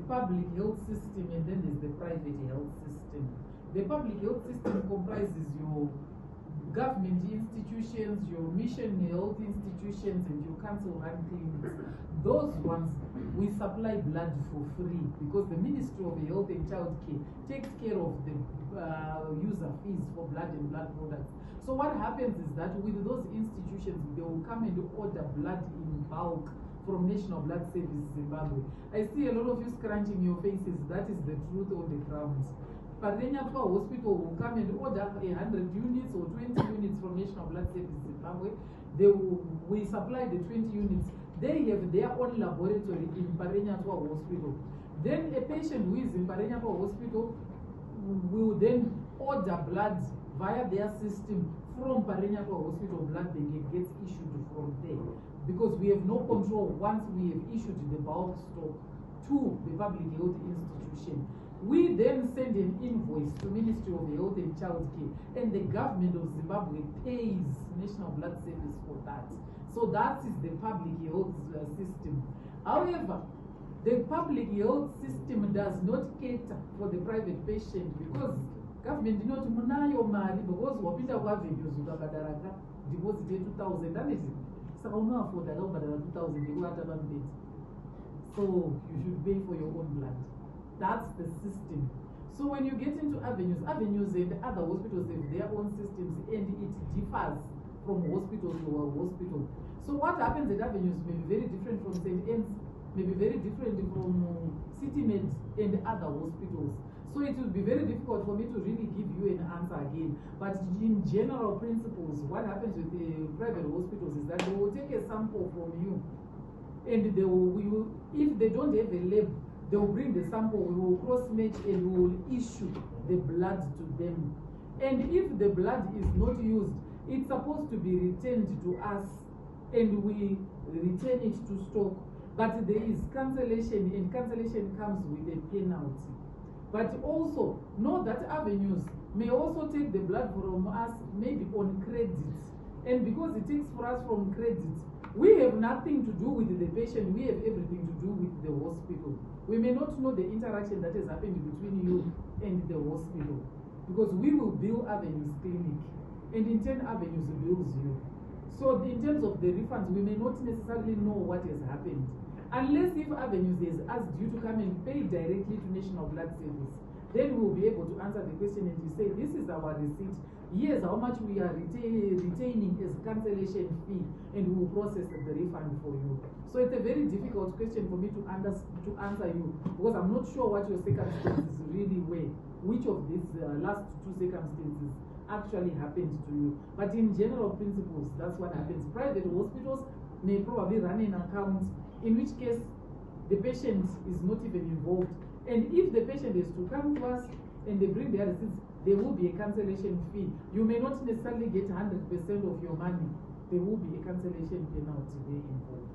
public health system and then there's the private health system. The public health system comprises your government institutions, your mission health institutions, and your council-run clinics. Those ones, we supply blood for free because the Ministry of Health and Child Care takes care of the user fees for blood and blood products. So what happens is that with those institutions, they will come and order blood in bulk from National Blood Service Zimbabwe. I see a lot of you scrunching your faces. That is the truth on the ground. Parenya Hospital will come and order 100 units or 20 units from National Blood Service Zimbabwe. We supply the 20 units. They have their own laboratory in Parenya Hospital. Then a patient who is in Parenya Hospital will then order blood via their system from Parenya Hospital. Blood bank gets issued from there because we have no control once we have issued the bulk stock to the public health institution. We then send an invoice to Ministry of Health and Child Care, and the government of Zimbabwe pays National Blood Service for that. So that is the public health system. However, the public health system does not cater for the private patient because government did not munayo mali because wapinda kwa avenues ukabadaraka deposit 2,000 that is so no afford that 2,000 you have to so you should pay for your own blood. That's the system. So when you get into avenues and other hospitals have their own systems and it differs from hospital to hospital. So what happens at avenues may be very different from St. Anne's, may be very different from CityMed and other hospitals. So it will be very difficult for me to really give you an answer again. But in general principles, what happens with the private hospitals is that they will take a sample from you and they will, if they don't have a lab, they will bring the sample, we will cross-match and we will issue the blood to them. And if the blood is not used, it's supposed to be returned to us and we return it to stock. But there is cancellation and cancellation comes with a penalty. But also, know that avenues may also take the blood from us maybe on credit. And because it takes for us from credit, we have nothing to do with the patient, we have everything to do with the hospital. We may not know the interaction that has happened between you and the hospital because we will bill Avenues Clinic and in turn Avenues bills you. So in terms of the refunds, we may not necessarily know what has happened. Unless if Avenues has asked you to come and pay directly to National Blood Service, then we will be able to answer the question and you say, this is our receipt. Here's how much we are retaining as cancellation fee, and we will process the refund for you. So it's a very difficult question for me to answer you because I'm not sure what your circumstances really were. Which of these last two circumstances actually happened to you? But in general principles, that's what happens. Private hospitals may probably run an account, in which case the patient is not even involved. And if the patient is to come to us and they bring their receipts, there will be a cancellation fee. You may not necessarily get 100% of your money. There will be a cancellation penalty there involved.